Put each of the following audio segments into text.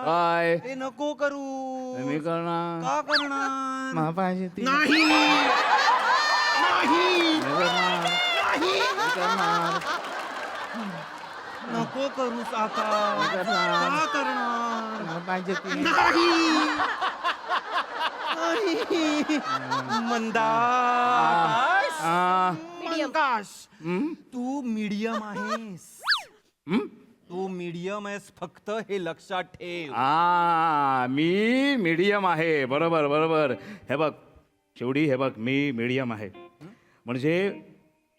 काय ते नको करू. मी करणार का करणार? महापाहिजे ती नाही नाही मी करणार नाही. मी करणार नको करूस आता. मी करणार का करणार? महापाहिजे ती नाही मंदास. मंदास तू मीडियम आहेस. तू मीडियम आहेस फक्त हे लक्षात ठेव. मी मीडियम आहे. बरोबर बरोबर. हे बघ शेवटी हे बघ मी मीडियम आहे. म्हणजे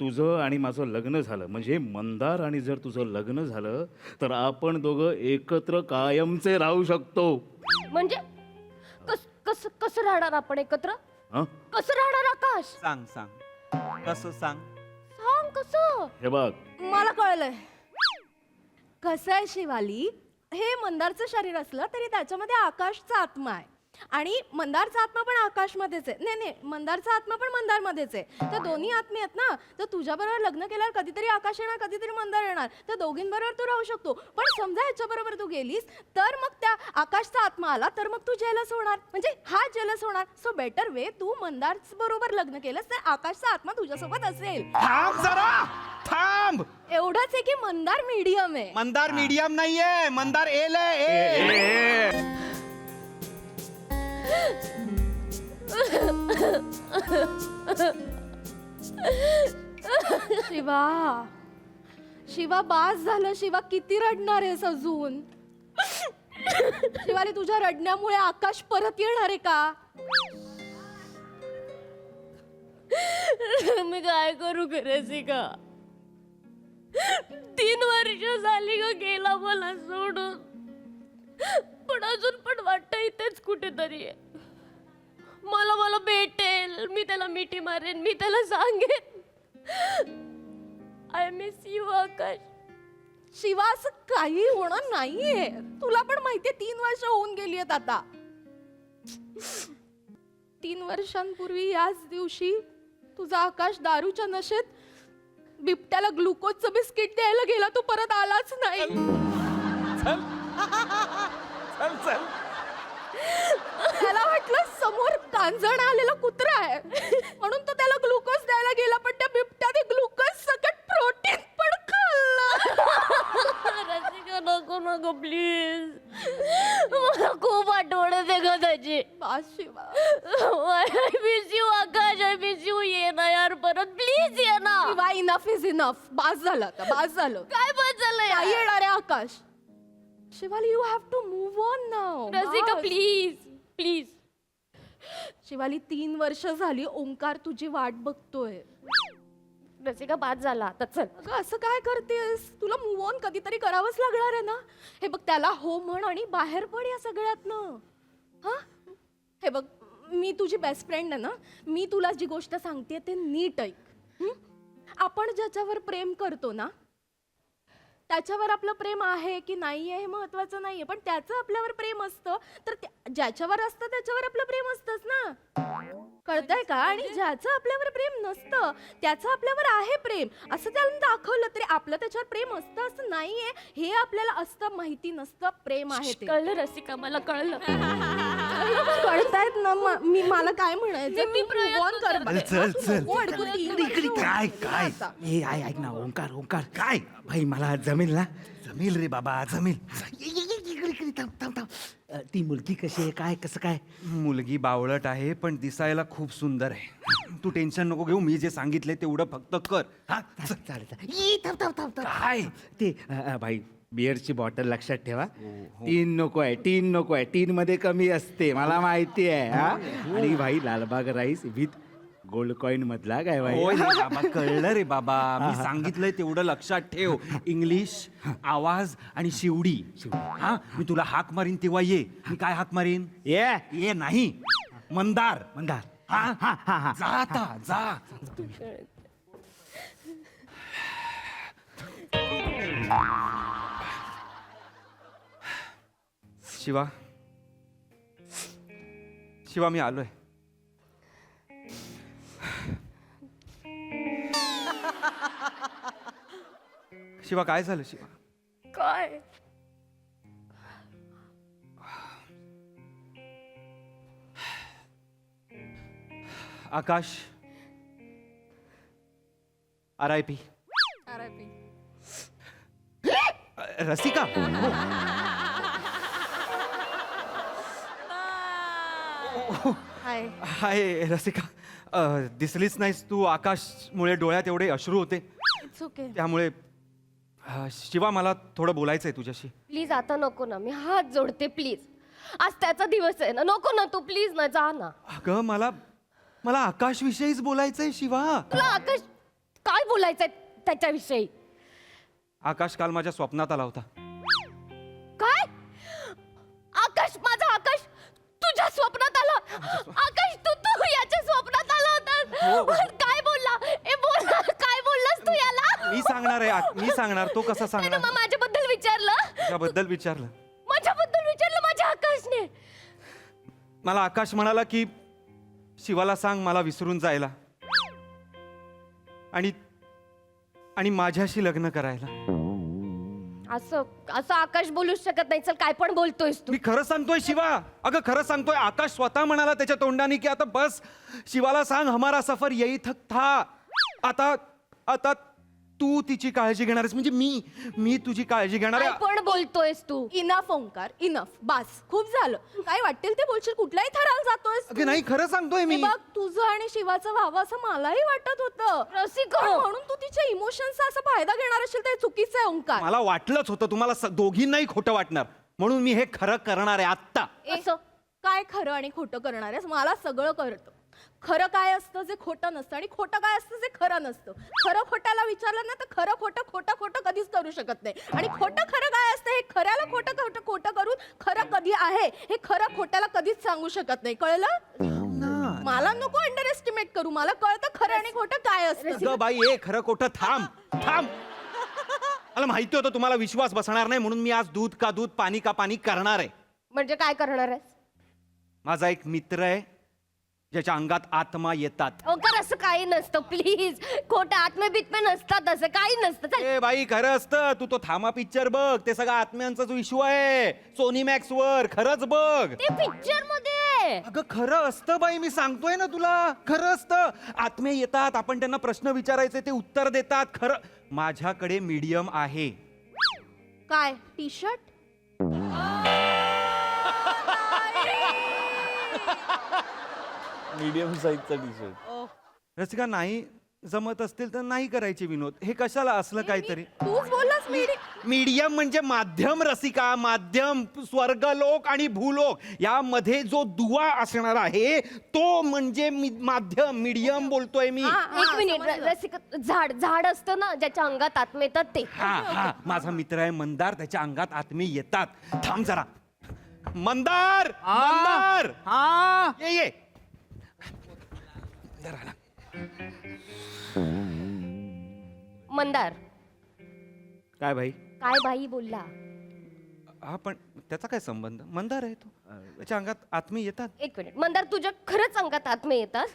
तुझं आणि माझं लग्न झालं म्हणजे मंदार आणि जर तुझं लग्न झालं तर आपण दोघं एकत्र कायमचे राहू शकतो. म्हणजे कसं राहणार आपण एकत्र? हं? कसं राहणार आकाश? सांग सांग कसं सांग. सांग कसं. हे बघ मला कळलंय कसं आहे शिवाली. हे मंदारचं शरीर असलं तरी त्याच्यामध्ये आकाशचा आत्मा आहे आणि मंदारचा आत्मा पण आकाशमध्येच आहे. नाही नाही मंदारचा आत्मा पण मंदारमध्येच आहे. तर दोन्ही आत्मे आहेत ना. तर तुझ्याबरोबर लग्न केल्यावर कधीतरी आकाश येणार कधीतरी मंदार येणार. तर दोघींबरोबर तू राहू शकतो. पण समजा ह्याच्याबरोबर तू गेलीस तर मग त्या आकाशचा आत्मा आला तर मग तू जेलस होणार. म्हणजे हा जेलस होणार. सो बेटर वे तू मंदार बरोबर लग्न केलंस तर आकाशचा आत्मा तुझ्यासोबत असेल. थांब जरा थांब. एवढंच आहे की मंदार मीडियम आहे. मंदार मीडियम नाहीये. मंदार एल आहे. ए. शिवा शिवा बास झालं. शिवा किती रडणार आहेस अजून? शिवाली तुझ्या रडण्यामुळे आकाश परत येणार आहे का? मी काय करू करायची का? 3 वर्ष झाली ग गेला मला सोडून. पण अजून पण वाटतं इथेच कुठेतरी आहे. मला भेटेल. मी त्याला मिठी मारेन. मी त्याला सांगेन आय मिस यू आकाश. शिवा असं काही होणार नाहीये. तुला पण माहितीये 3 वर्ष होऊन गेली आहेत आता. 3 वर्षांपूर्वी याच दिवशी तुझा आकाश दारूच्या नशेत बिबट्याला ग्लुकोजचं बिस्किट द्यायला गेला. तो परत आलाच नाही. चल चल. त्याला वाटलं समोर कांजण आलेला कुत्रा आहे म्हणून तो त्याला ग्लुकोज द्यायला गेला. पण त्या बिबट्याने ग्लुकोज सकट प्रोटीन पण खाल्लं. रसिका नको नको प्लीज. मला खूप आठवण येते ग त्याची. बास Shiva. I miss you Akash. I miss you. ये ना यार परत प्लीज ये ना. Shiva enough is enough. बास झालं आता. बास झालं. काय बदललंय काय येणार आहे Akash? Shivali you have to move on now. Rasika please please. Shivali 3 वर्ष झाली ओंकार तुझी वाट बघतोय. रसिका बाद झाला आता चल. अगं असं काय करतेस? तुला मूव्ह ऑन कधीतरी करावंच लागणार आहे ना. हे बघ त्याला हो म्हण आणि बाहेर पड या सगळ्यातनं. हा हे बघ मी तुझी बेस्ट फ्रेंड आहे ना. मी तुला जी गोष्ट सांगते ते नीट ऐक. आपण ज्याच्यावर प्रेम करतो ना त्याच्यावर आपलं प्रेम आहे की नाही आहे हे महत्वाचं नाहीये. पण त्याचं आपल्यावर प्रेम असतं तर ज्याच्यावर असतं त्याच्यावर आपलं प्रेम असतंच ना. कळतंय का? आणि ज्याचं आपल्यावर प्रेम नसतं त्याचं आपल्यावर आहे प्रेम असं त्याला दाखवलं तरी आपलं त्याच्यावर प्रेम असतं असं नाहीये. हे आपल्याला असतं माहिती नसतं प्रेम आहे ते. कळलं रसिका मला कळलं. कळतायत ना. मी मला काय म्हणायचं मी प्रयत्न कर. चल चल चल. नको अडकू ती. इकडे काय काय ए ऐक ना ओंकार ओंकार काय भाई मला जमेल ना. जमेल रे बाबा जमेल. इकडे इकडे थांब थांब थांब. ती मुलगी कशी आहे काय कसं काय? मुलगी बावळट आहे पण दिसायला खूप सुंदर आहे. तू टेन्शन नको घेऊ. मी जे सांगितलंय तेवढं फक्त कर. हा चालेल चालेल. ई, थांब थांब थांब थांब. काय ते भाई बिअरची बॉटल लक्षात ठेवा. 3 नको आहे. 3 नको आहे. 3 मध्ये कमी असते मला माहिती आहे. हा आणि भाई Lalbaug rice with gold coin मधला काय भाई. होय रे बाबा कळलं रे बाबा. मी सांगितलंय तेवढं लक्षात ठेव. इंग्लिश आवाज आणि शिवडी. हा मी तुला हाक मारीन तेव्हा ये. मी काय हाक मारीन? ये नाही मंदार. मंदार. हा हा हा जा आता जा. शिवा शिवा मी आलोय. शिवा काय झालं शिवा? काय आकाश RIP. रसिका. हाय. हाय रसिका. दिसलीच नाहीस तू. आकाशमुळे डोळ्यात एवढे अश्रू होते. It's okay. त्यामुळे शिवा मला थोडं बोलायचंय तुझ्याशी. प्लीज आता नको ना, मी हात जोडते प्लीज. आज त्याचा दिवस आहे ना, नको ना तू प्लीज ना, जा ना. अगं मला आकाश विषयीच बोलायचंय शिवा. तुला आकाश काय बोलायचंय त्याच्याविषयी? आकाश काल माझ्या स्वप्नात आला होता. काय? आकाश, माझा आकाश तुझ्या स्वप्नात आला? आकाश तू याच्या स्वप्नात आला होता? काय बोलला? ए बोल, काय बोललास तू याला? मी सांगणार. तो कसा त्यानं सांगणार? मग माझ्याबद्दल विचारलं? त्याबद्दल विचारलं. माझ्याबद्दल विचारलं माझ्या आकाशने? मला आकाश म्हणाला की शिवाला सांग मला विसरून जायला आणि माझ्याशी लग्न करायला. असं आकाश बोलूच शकत नाही. चल काय पण बोलतोयस तू. मी खरं सांगतोय शिवा. अगं खरं सांगतोय. आकाश स्वतः म्हणाला त्याच्या तोंडाने की आता बस, शिवाला सांग हमारा सफर यही तक था. आता तू तिची काळजी घेणार आहेस, म्हणजे मी तुझी काळजी घेणार काय आहे. पण बोलतोयस तू. Enough Omkar, enough. बास, खूप झालं. काय वाटेल ते बोलशील, कुठल्याही थराला जातोयस तू. अगं नाही, खरं सांगतोय मी. हे बघ, तुझं आणि शिवाचं व्हावं असं मलाही वाटत होतं. रसिका. म्हणून तू तिच्या इमोशन्सचा असा फायदा घेणार असेल ते चुकीचं आहे ओंकार. मला वाटलंच होतं तुम्हाला दोघींनाही खोटं वाटणार, म्हणून मी हे खरं करणार आहे आत्ता. असं काय खरं आणि खोटं करणार आहेस? मला सगळं कळतं. खरं काय असतं जे खोटं नसतं आणि खोटं काय असतं जे खरं नसतं. खरं खोट्याला विचारलं ना तर खरं खोटं कधीच करू शकत नाही. आणि खोटं खरं काय असतं हे खऱ्याला खोटं करून खरं कधी आहे हे खरं खोट्याला कधीच सांगू शकत नाही. कळलं? मला नको अंडर एस्टिमेट करू. मला कळतं खरं आणि खोटं काय असतं. अगं बाई, ए खरं खोटं थांब. मला माहिती होतं तुम्हाला विश्वास बसणार नाही, म्हणून मी आज दूध का दूध पाणी का पाणी करणार आहे. म्हणजे काय करणार आहेस? माझा एक मित्र आहे ज्याच्या अंगात आत्मा येतात. ओंकार असं काही नसतं प्लीज. खोटं आत्मे बित्मे नसतात, असं काही नसतं. चल. ए बाई खरं असतं. तू तो थांबा पिक्चर बघ. ते सगळं आत्म्यांचाच इश्यू आहे सोनी मॅक्स वर. खरंच बघ. ते पिक्चर मध्ये. अगं खरं असतं बाई, मी सांगतोय ना तुला. खरं असतं. आत्मे येतात, आपण त्यांना प्रश्न विचारायचे, ते उत्तर देतात. खरं माझ्याकडे मीडियम आहे. काय टी शर्ट? मीडियम साईजचा टी शर्ट. रसिका, नाही जमत असतील तर नाही करायचे विनोद. हे कशाला असलं काहीतरी. तूच बोललास मीडियम म्हणजे माध्यम रसिका. माध्यम, स्वर्गलोक आणि भूलोक यामध्ये जो दुवा असणार आहे तो म्हणजे माध्यम. मीडियम बोलतोय मी. एक मिनिट रसिका, झाड असतं ना ज्याच्या अंगात आत्मे येतात ते. हा माझा मित्र आहे मंदार, त्याच्या अंगात आत्मे येतात. थांब जरा. मंदार ये मंदार. काय भाई? काय बाई बोलला? हा पण त्याचा काय संबंध? मंदार आहे तो, त्याच्या अंगात आत्मे येतात. एक मिनिट मंदार, तुझ्या खरंच अंगात आत्मे येतात?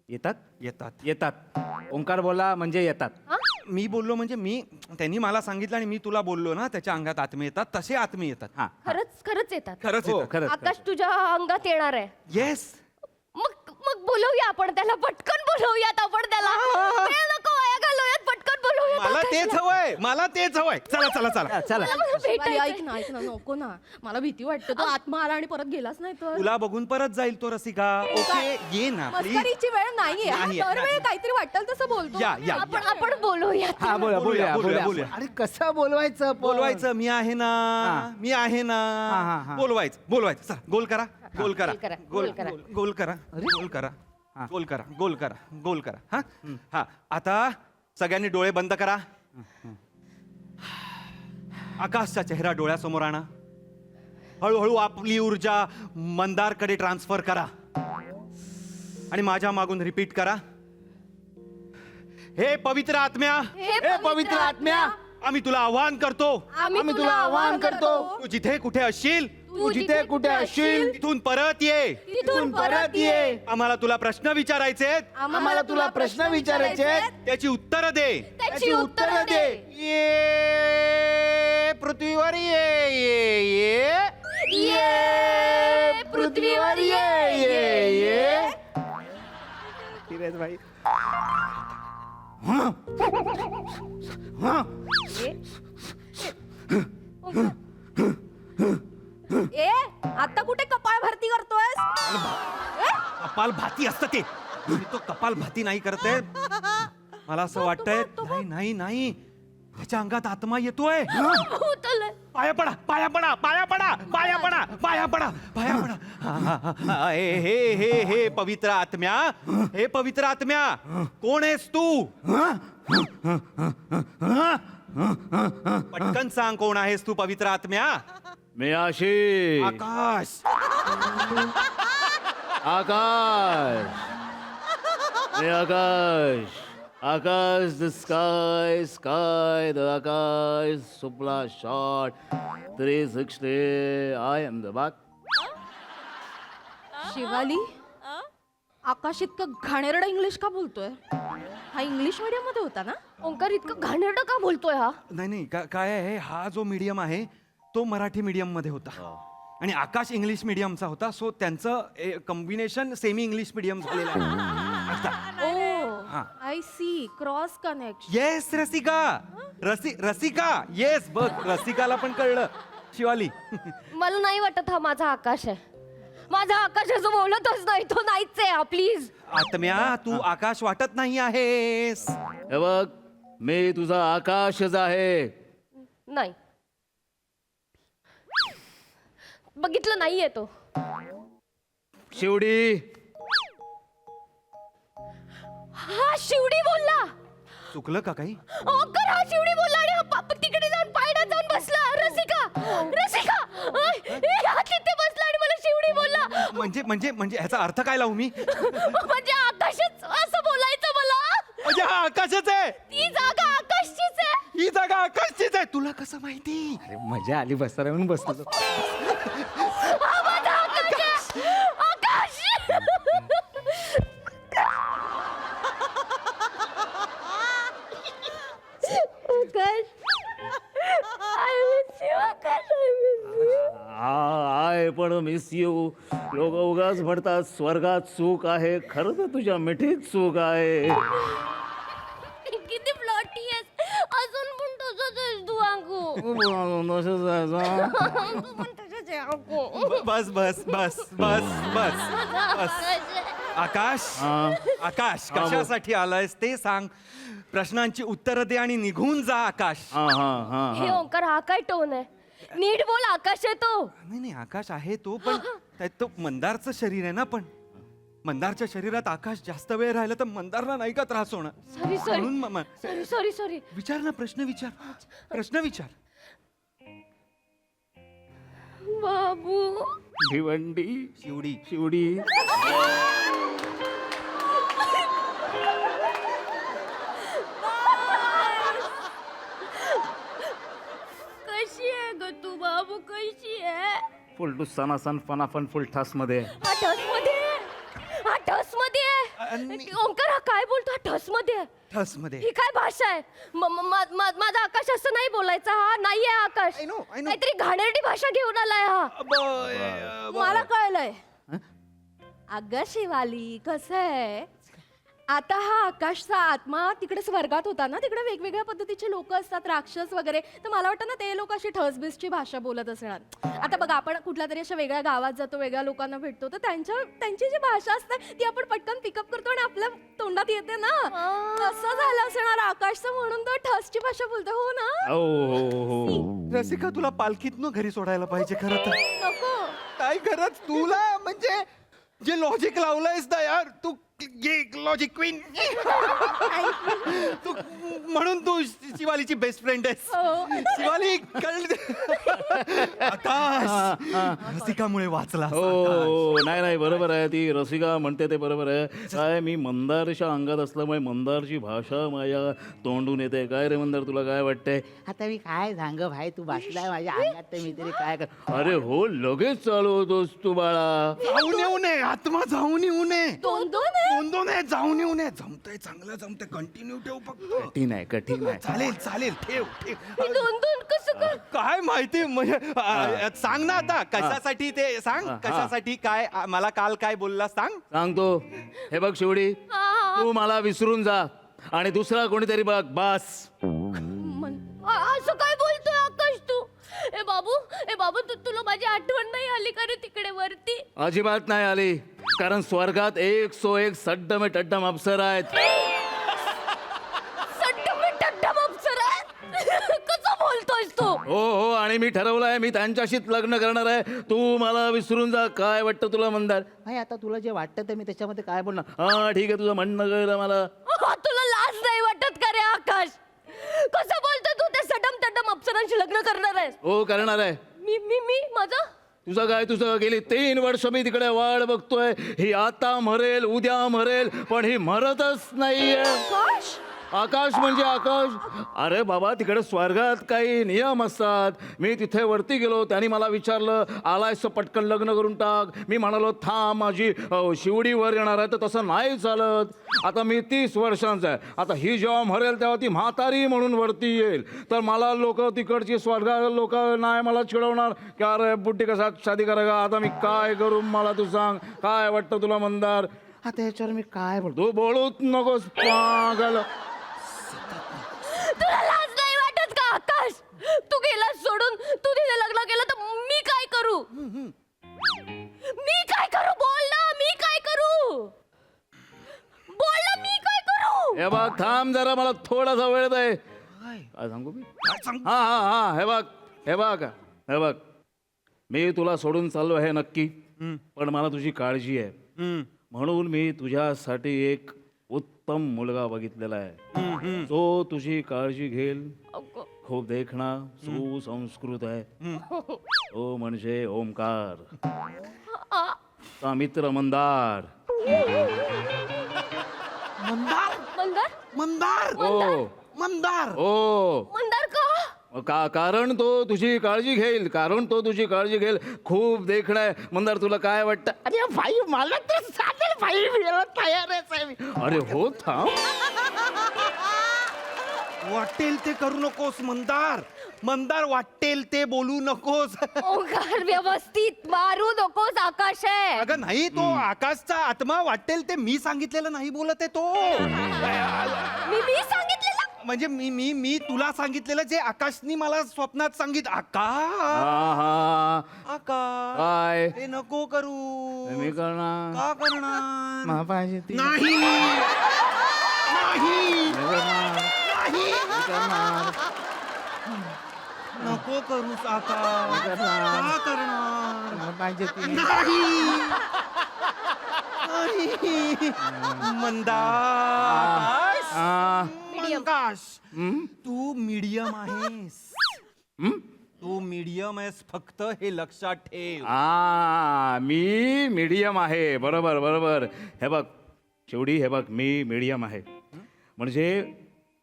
येतात. ओंकार बोला म्हणजे येतात. हा? मी बोललो म्हणजे त्यांनी मला सांगितलं आणि मी तुला बोललो ना, त्याच्या अंगात आत्मे येतात, तसे आत्मे येतात. हा खरंच येतात? खरंच हो, येतात. खरंच. आकाश तुझ्या अंगात येणार आहे? येस. मग बोलवूया आपण त्याला. पटकन बोलवूयात आपण त्याला. वेळ नको वाया घालवूयात. पटकन बोलवूयात मला तेच हवंय. चला चला. मला भेटायचंय. ऐक ना नको ना. मला भीती वाटते तो आत्मा आला आणि परत गेलाच नाही तर. तुला बघून परत जाईल तो रसिका. ओके ये ना प्लीज. मस्करीची वेळ नाहीये. नाहीये, दरवेळी नाही. काहीतरी वाटेल तसं बोलतो. या. आपण बोलवूयात. हा बोलूया. अरे कसं बोलवायचं पण? बोलवायचं. मी आहे ना. हा. बोलवायचं. चला गोल करा. गोल करा. हा आता सगळ्यांनी डोळे बंद करा. आकाशचा चेहरा डोळ्यासमोर आणा. हळूहळू आपली ऊर्जा मंदारकडे ट्रान्सफर करा आणि माझ्या मागून रिपीट करा. हे पवित्र आत्म्या, आम्ही तुला आवाहन करतो. आम्ही तुला आवाहन करतो. तू जिथे कुठे असशील तिथून परत ये. आम्हाला तुला प्रश्न विचारायचे आहेत. आम्हाला तुला प्रश्न विचारायचे आहेत. त्याची उत्तरं दे. त्याची उत्तरं दे. ये पृथ्वीवर ये. पृथ्वीवर ये. सिरियस भाई. ए आता कुठे कपाळ भरती करतोयस? कपाल भाती असतं ते. आणि तो कपाल भाती नाही करते. मला असं वाटतंय नाही नाही नाही त्याच्या अंगात आत्मा येतोय. भूतलय. पाया पडा पाया पडा पाया पडा पाया पडा पाया पडा पाया पडा. हे हे हे हे पवित्र आत्म्या, हे पवित्र आत्म्या, कोण आहेस तू? पटकन सांग कोण आहेस तू पवित्र आत्म्या? मी आशिष. आकाश. आकाश. मी Akash. Akash the sky, sky the Akash, सुपला शॉट 360. आय एम द बाक. शिवाली आकाश इतकं घाणेरडं इंग्लिश का बोलतोय? हा इंग्लिश मीडियम मध्ये होता ना? ओंकार इतकं घाणेरडं का बोलतोय हा? नाही नाही काय आहे, हा जो मीडियम आहे तो मराठी मीडियम मध्ये होता आणि आकाश इंग्लिश मीडियमचा होता. सो त्यांचं कॉम्बिनेशन सेमी इंग्लिश मीडियम झालेलं आहे. Oh I see, cross connection. Yes Rasika, Rasika yes. बघ रसिकाला पण कळलं. शिवाली मला नाही वाटत हा माझा आकाश आहे. माझा आकाश असं बोलतच नाही, तो नाहीच आहे हा. प्लीज. आत्म्या तू आकाश वाटत नाही आहेस. हे बघ, मी तुझा आकाशच आहे. नाही, बघितलं नाहीये तो. शिवडी. हा शिवडी बोलला. चुकलं का काही? ओंकार हा शिवडी बोलला आणि हा तिकडे जाऊन पायड्यात जाऊन बसला. रसिका, रसिका, हा तिथे बसला आणि मला शिवडी बोलला. म्हणजे ह्याचा अर्थ काय लावू मी? म्हणजे आकाशच असं बोलायचं मला. म्हणजे हा आकाशच आहे. ती जागा आकाशचीच आहे. ही जागा आकाशचीच आहे. तुला कसं माहिती? अरे मजा आली बसताना म्हणून बसलो. हा माझा आकाश आहे. आकाश. आय पण मिस यू. लोक उगाच म्हणतात स्वर्गात सुख आहे, खरं तर तुझ्या मिठीत सुख आहे. किती फ्लॉटी आहेस. अजून पण तसंच आहेस तू अंकू. तसंच आहे जा. तू पण तसंच आहे अंकू. बस बस बस बस बस बस. आकाश, आकाश कशासाठी आलायस ते सांग. प्रश्नांची उत्तरं दे आणि निघून जा आकाश. हा हा हा हे ओंकार हा काय टोन आहे? नीट बोल. आकाश आहे तो. नाही नाही आकाश आहे तो, पण त्यात तो मंदारचं शरीर आहे ना. पण मंदारच्या शरीरात आकाश जास्त वेळ राहिला तर मंदारला नाही का त्रास होणार? सॉरी सॉरी म्हणून सॉरी सॉरी सॉरी. विचार ना, प्रश्न विचार, प्रश्न विचार. बाबू. भिवंडी. शिवडी. शिवडी. कशी आहे ग तू बाबू? कशी आहे? फुल टू सनासन फनाफन फुल ठास मध्ये. हा ठस मध्ये आहे. हा ठस मध्ये आहे. ओंकार हा काय बोलतो? हा ठस मध्ये आहे. ठस मध्ये. ही काय भाषा आहे? माझा आकाश असं नाही बोलायचा. हा नाही आहे आकाश. I know. काहीतरी घाणेरडी भाषा घेऊन आलाय हा. मला कळलंय. अगं शिवाली, कसं आहे, आता हा आकाशचा आत्मा तिकडे स्वर्गात होता ना, तिकडे वेगवेगळ्या पद्धतीचे लोक असतात, राक्षस वगैरे. तर मला वाटतं ना ते लोक अशी ठसबिसची भाषा बोलत असणार. आता बघा, आपण कुठल्या तरी अशा वेगळ्या गावात जातो, वेगळ्या लोकांना भेटतो, तर त्यांची जी भाषा असते ती आपण पटकन पिकअप करतो आणि आपल्या तोंडात येते ना. तसं झालं असणार आकाशचं, म्हणून तो ठसची भाषा बोलतो. हो ना? हो. रसिका तुला पालखीतनं घरी सोडायला पाहिजे खरं तर. नको. काय खरंच तुला म्हणजे जे लॉजिक लावलंयस ना यार तू, लॉजिक क्वीन तू, म्हणून तू शिवालीची बेस्ट फ्रेंड आहेस. शिवाली आकाश रसिकामुळे वाचला. हो नाही बरोबर आहे. ती रसिका म्हणते ते बरोबर आहे. काय मी मंदारच्या अंगात असल्यामुळे मंदारची भाषा माझ्या तोंडून येते. काय रे मंदार, तुला काय वाटतंय? आता मी काय सांग भाई, तू बसलाय माझ्या अंगात तर मी तरी काय कर. अरे हो, लगेच चालू होतोस तू बाळा. जाऊन येऊ नये, आत्मा जाऊन येऊ नये. दोन दोन आहे. दोन आहे, जाऊन येऊन आहे. जमतंय, चांगलं जमतंय. कंटिन्यू ठेव फक्त. कठीण आहे कठीण आहे. चालेल चालेल, ठेव ठेव. मी दोन कसं कर काय माहिती म्हणजे सांग ना आता कशासाठी ते सांग. कशासाठी काय मला काल काय बोलला सांग. सांगतो. हे बघ शिवडी, तू मला विसरून जा आणि दुसरा कोणीतरी बघ बस. असं काय बोलतोय आकाश तू? ए बाबू तुला माझी आठवण नाही आली का रे तिकडे वरती? अजिबात नाही आली, कारण स्वर्गात 101 सड्डम टड्डम अप्सर आहेत. सड्डम अप्सरा कसं बोलतोयस तू? हो, आणि मी ठरवलंय, मी त्यांच्याशीच लग्न करणार आहे. तू मला विसरून जा. काय वाटतं तुला मंदार? नाही आता तुला जे वाटतं ते मी त्याच्यामध्ये काय बोलणार. हा ठीक आहे, तुझं म्हणणं कळलं मला. तुला लाज नाही वाटत का रे आकाश? कसं बोलतोय तू? त्या सडम तड्डम अप्सरांशी लग्न करणार आहेस? हो करणार आहे. मी माझं तुझं काय? तुझं गेली 3 वर्ष मी तिकडे वाट बघतोय. ही आता मरेल, उद्या मरेल, पण ही मरतच नाहीये. आकाश आकाश म्हणजे आकाश. अरे बाबा, तिकडे स्वर्गात काही नियम असतात. मी तिथे वरती गेलो, त्यांनी मला विचारलं आलायस पटकन लग्न करून टाक. मी म्हणालो थांब, माझी शिवडी वर येणार आहे. तर तसं नाही चालत. आता मी 30 वर्षांचा आहे. आता ही जेव्हा मरेल तेव्हा ती म्हातारी म्हणून वरती येईल. तर मला लोक तिकडची स्वर्गा लोक नाही मला चिडवणार की अरे बुड्डी कसा शादी करा. आता मी काय करू? मला तू सांग, काय वाटतं तुला मंदार? आता याच्यावर मी काय बोलतो. तू बोलूच नकोस पागल. तुला लाज नाही वाटत का आकाश? तू गेलास सोडून, तू तिथे लग्न केलं तर मी काय करू? मी काय करू? बोल ना, मी काय करू? बोल ना, मी काय करू? हे बघ थांब जरा, मला थोडासा वेळ दे. काय सांगू मी? हा हे बघ मी तुला सोडून चाललो आहे नक्की, पण मला तुझी काळजी आहे. म्हणून मी तुझ्यासाठी एक उत्तम मुलगा बघितलेला आहे. जो तुझी काळजी घेईल. खूप देखणा, सुसंस्कृत आहे. तो म्हणजे ओमकार, चा मित्र मंदार. मंदार मंदार मंदार ओ मंदार ओ मंदार का? कारण तो तुझी काळजी घेईल. खूप देखणं आहे. मंदार तुला काय वाटतं? अरे भाई मला तर चालेल भाई, मी याला तयारच आहे मी. अरे हो थांब. वाटेल ते करू नकोस मंदार. मंदार वाटेल ते बोलू नकोस. ओंकार व्यवस्थित मारू नकोस. आकाश आहे. अगं नाही, तो आकाशचा आत्मा. वाटेल ते मी सांगितलेलं नाही बोलत आहे तो. मी सांगितलेलं. म्हणजे मी तुला सांगितलेलं जे आकाशनी मला स्वप्नात सांगित. आकाश हा आकाश काय ते नको करू. मी करणार. का करणार? मला पाहिजे ती. नाही नाही मी करणार. नाही मी करणार. नको करूस आकाश. का करणार? मला पाहिजे ती. नाही नाही. मंदार आ, आकाश, हं? तू मीडियम आहेस. हं? तू मीडियम आहेस, फक्त हे लक्षात ठेव. मी मीडियम आहे. बरोबर. हे बघ शेवटी, हे बघ मी मीडियम आहे. म्हणजे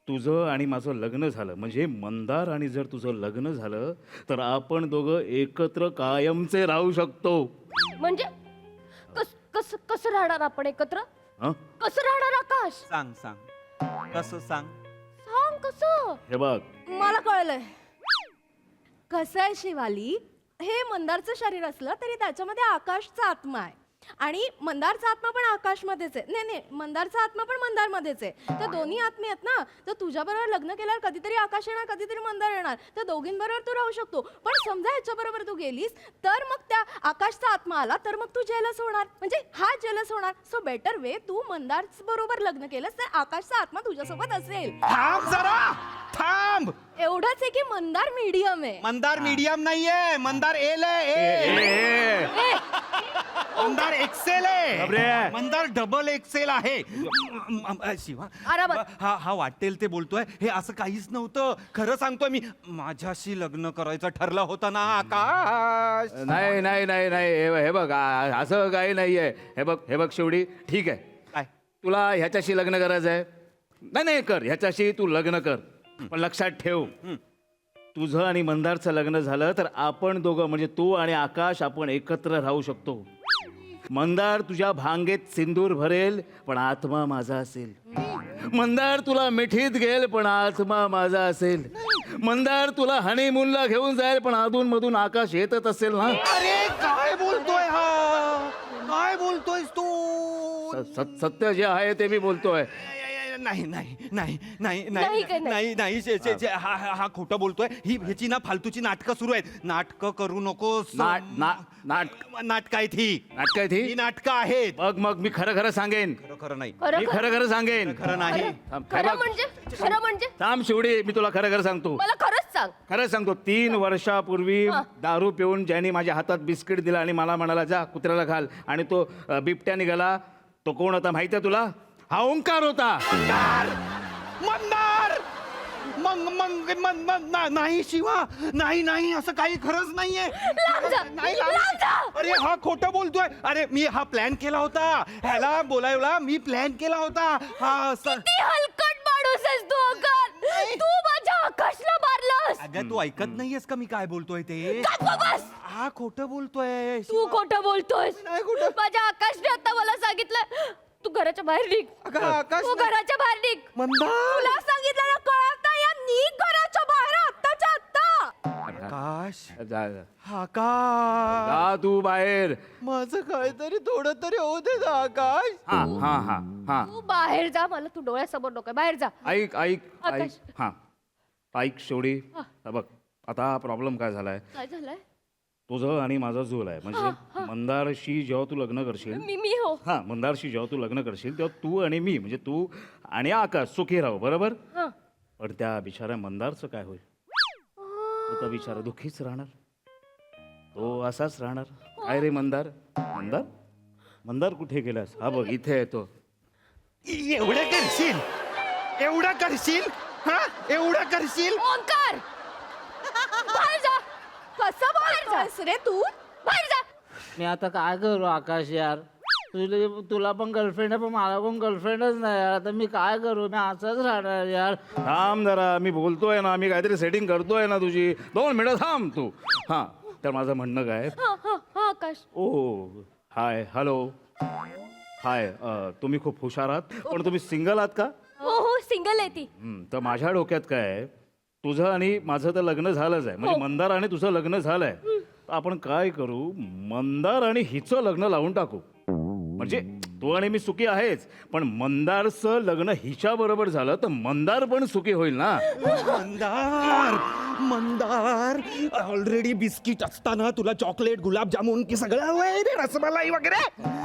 तुझं आणि माझं लग्न झालं, म्हणजे मंदार आणि जर तुझं लग्न झालं तर आपण दोघं एकत्र कायमचे राहू शकतो. म्हणजे कसं राहणार आपण एकत्र? हं? कसं राहणार आकाश? सांग कसं सांग. सांग कसं? हे बघ मला कळलंय कसं आहे शिवाली. हे मंदारचं शरीर असलं तरी त्याच्यामध्ये आकाशचा आत्मा आहे आणि मंदारचा आत्मा पण आकाशमध्येच आहे. नाही, मंदारचा आत्मा पण मंदारमध्येच आहे. तर दोन्ही आत्मे आहेत ना. तर तुझ्याबरोबर लग्न केल्यावर कधीतरी आकाश येणार, कधीतरी मंदार येणार. तर दोघींबरोबर तू राहू शकतो. पण समजा ह्याच्याबरोबर तू गेलीस तर मग त्या आकाशचा आत्मा आला तर मग तू जेलस होणार, म्हणजे हा जेलस होणार. सो बेटर वे तू मंदार बरोबर लग्न केलंस तर आकाशचा आत्मा तुझ्यासोबत असेल. थांब जरा, थांब. एवढंच आहे की मंदार मीडियम आहे. मंदार मीडियम नाहीये, मंदार एल आहे. मंदार एक्सेल बापरे. आहे. मंदार डबल एक्सेल आहे. शिवा, आरामात. हा वाटेल ते बोलतोय. हे असं काहीच नव्हतं. खरं सांगतोय मी. माझ्याशी लग्न करायचं ठरलं होतं ना आकाश. नाही. हे बघ असं काही नाहीये. हे बघ शेवटी ठीक आहे. काय? तुला ह्याच्याशी लग्न करायचं आहे? नाही कर, ह्याच्याशी तू लग्न कर. पण लक्षात ठेव, तुझं आणि मंदारचं लग्न झालं तर आपण दोघं म्हणजे तू आणि आकाश आपण एकत्र राहू शकतो. मंदार तुझ्या भांगेत सिंदूर भरेल पण आत्मा माझा असेल. मंदार तुला मिठीत घेईल पण आत्मा माझा असेल. मंदार तुला हनीमूनला घेऊन जाईल पण अधून मधून आकाश येतच असेल ना. अरे काय बोलतोय हा, काय बोलतोयस तू? सत्य जे आहे ते मी बोलतोय. नाही नाही नाही नाही नाही काय नाही नाही हा हा हा खोटं बोलतोय. ह्याची ना फालतूची नाटकं सुरू आहेत. नाटकं करू नकोस. नाटक आहेत ही. नाटक आहे ही ती. नाटकं आहेत. मग मी खरं खरं सांगेन. खरं नाही. खरं मी खरं खरं सांगेन. खरं नाही. थांब, हे खरं बघ. म्हणजे थांब शिवडी, मी तुला खरं खरं सांगतो. मला खरंच सांग. खरं सांगतो. 3 वर्षापूर्वी दारू पिऊन ज्यांनी माझ्या हातात बिस्किट दिला आणि मला म्हणाला जा कुत्र्याला घाल आणि तो बिबट्या निघाला, तो कोण होता माहिती आहे तुला? हा ओंकार होता. मंदार मग नाही शिवा, नाही नाही असं काही खरंच नाहीये. नाही अरे हा खोटं बोलतोय. अरे मी हा प्लॅन केला होता. ह्याला बोलायला मी प्लॅन केला होता. हा किती हलकट माणूस आहेस तू ओंकार. तू माझ्या आकाशला मारलास. अगं तू ऐकत नाहीयेस का मी काय बोलतोय ते? गप्प बस. हा खोटं बोलतोय. तू खोटं बोलतोयस. नाही खोटं. माझ्या आकाशने आता मला सांगितलं तू घराच्या बाहेर निघ. अगं, आकाश तू नाही. घराच्या बाहेर निघ. मंदार तुला सांगितलं कळत नाही या, निघ घराच्या बाहेर आत्ताच्या आत्ता. आकाश जा जा. आकाश जा तू बाहेर. माझं काहीतरी थोडं तरी होऊ दे ना आकाश. हा हा हा हा तू बाहेर जा. मला तू डोळ्यासमोर नको बाहेर जा. ऐक ऐक ऐक. आकाश. हा ऐक शेवडी. हा बघ आता प्रॉब्लेम काय झालाय. काय झालंय? तुझं आणि माझा झोल आहे. म्हणजे मंदारशी जेव्हा तू लग्न करशील, मी हो. हा मंदारशी जेव्हा तू लग्न करशील तेव्हा तू आणि मी म्हणजे तू आणि आकाश सुखी राहू, बरोबर? हा. पण त्या बिचाऱ्या मंदारचं काय होईल? तो तर बिचारा दुःखीच राहणार. तो असाच राहणार. काय रे मंदार? मंदार मंदार कुठे गेलास? हा बघ इथे येतो. एवढं करशील? एवढं करशील? हा एवढं करशील? ओंकार बाहेर जा. कसं बोलतोयस रे तू? बाहेर जा. मी आता काय करू आकाश यार? तुला पण गर्लफ्रेंड आहे पण मला पण गर्लफ्रेंडच नाही यार. आता मी काय करू? मी असंच राहणार यार. थांब जरा, मी बोलतोय ना, मी काहीतरी सेटिंग करतोय ना तुझी. 2 मिनिटं थांब तू. हा तर माझं म्हणणं काय? हा हा हा आकाश. ओ हाय हॅलो हाय. तुम्ही खूप हुशार आहात पण तुम्ही सिंगल आहात का? हो हो सिंगल आहे ती. तर माझ्या डोक्यात काय आहे, तुझं आणि माझं तर लग्न झालंच आहे. म्हणजे मंदार आणि तुझं लग्न झालंय. तर आपण काय करू, मंदार आणि हिचं लग्न लावून टाकू. म्हणजे तू आणि मी सुखी आहेच पण मंदारचं लग्न हिच्या बरोबर झालं तर मंदार पण सुखी होईल ना. मंदार मंदार ऑलरेडी बिस्किट असताना तुला चॉकलेट गुलाबजामुन की सगळं हवंय रे, रसमलाई वगैरे.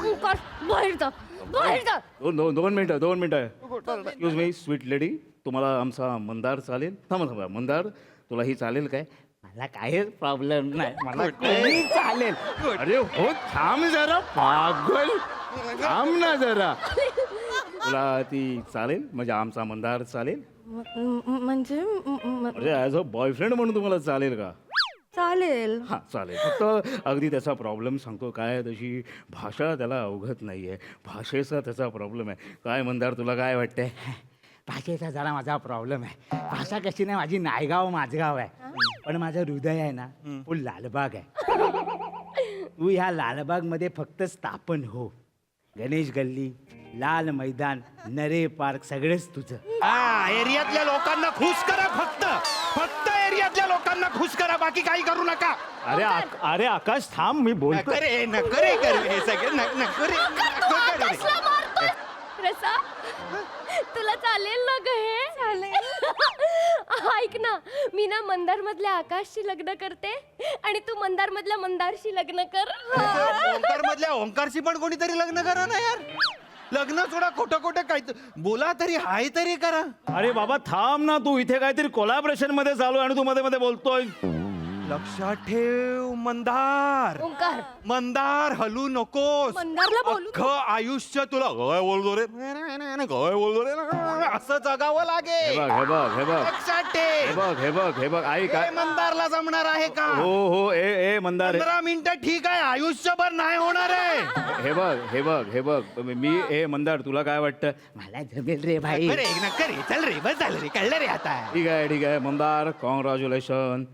ओंकार बाहेर जा. बाहेर जा. दोन मिनिटं. एक्सक्यूज मी स्वीट लेडी, तुम्हाला आमचा मंदार चालेल? थांबा मंदार तुला ही चालेल काय? मला काहीच प्रॉब्लेम नाही. मला कोणी चालेल. अरे हो थांब जरा पागल. थांब ना जरा. तुला ती चालेल म्हणजे आमचा मंदार चालेल? म्हणजे ॲज अ बॉयफ्रेंड म्हणून तुम्हाला चालेल का? चालेल. हा चालेल. फक्त अगदी त्याचा प्रॉब्लेम सांगतो काय, तशी भाषा त्याला अवगत नाहीये. भाषेचा त्याचा प्रॉब्लेम आहे. काय मंदार तुला काय वाटतंय? भाषेचा जरा माझा प्रॉब्लेम आहे. भाषा कशी नाही, माझी नायगाव माझगाव आहे पण माझं हृदय आहे ना फुल लालबाग आहे. तू ह्या लालबाग मध्ये फक्त स्थापन हो. गणेश गल्ली, लाल मैदान, नरे पार्क सगळेच तुझं. हा एरियातल्या लोकांना खुश करा. फक्त एरियातल्या लोकांना खुश करा, बाकी काही करू नका. अरे आकाश थांब, मी बोलतो. नकरे हे सगळे नकरे. आकाशला मारतोय. रसा तुला चालेल ना ग हे? ऐक ना, मी ना मंदार मधल्या आकाशशी लग्न करते आणि तू मंदार मधल्या मंदारशी लग्न कर. ओंकार मधल्या ओंकारशी पण कोणीतरी लग्न करा ना यार. लग्न सोडा, खोटं काही बोला तरी हाय तरी करा. अरे बाबा थांब ना, तू इथे काहीतरी कोलॅबरेशन मध्ये चालू आहे आणि तू मध्ये मध्ये बोलतोय. लक्षात ठेव मंदार. ओंकार मंदार हलू नकोस. मंदारला बोलू अख्खं आयुष्य तुला काय बोलतो रे काय बोलतो रे असं जगावं हे लागेल. बघ लक्षात ठेव. हे बघ ऐक. हे मंदारला जमणार आहे का? हो ए मंदार. 15 मिनिटं ठीक आहे, आयुष्यभर नाही होणार आहे. हे बघ मी मंदार तुला काय वाटतं? मला जमेल रे भाई. करे चल रे, बस झालं रे, कळलं रे आता. ठीक आहे मंदार, कॉंग्रॅच्युलेशन.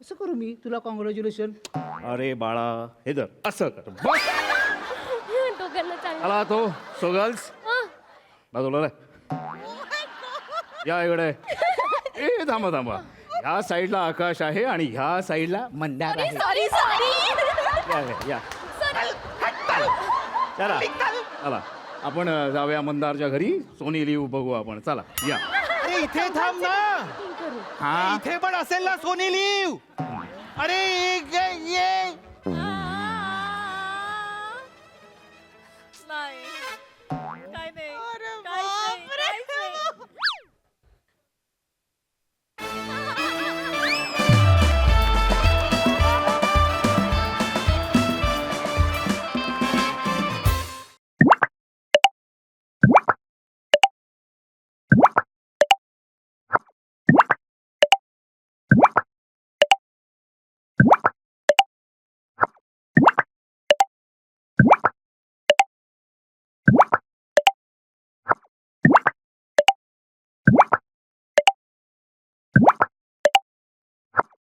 कसं करू मी तुला कॉंग्रॅच्युलेशन? अरे बाळा हे धर, असं कर बस. दोघांना चांगलं चला तो सो गर्ल्स हं? बाजूला रे. या इकडे. ए थांबा थांबा. ह्या साईडला आकाश आहे आणि ह्या साईडला मंदार आहे. सॉरी सॉरी या चला चला आपण जाऊया मंदारच्या घरी. सोनी लिव्ह बघू आपण. चला या. अरे इथे थांब ना. करू. हा इथे पण असेल ना सोनी लिव. अरे एक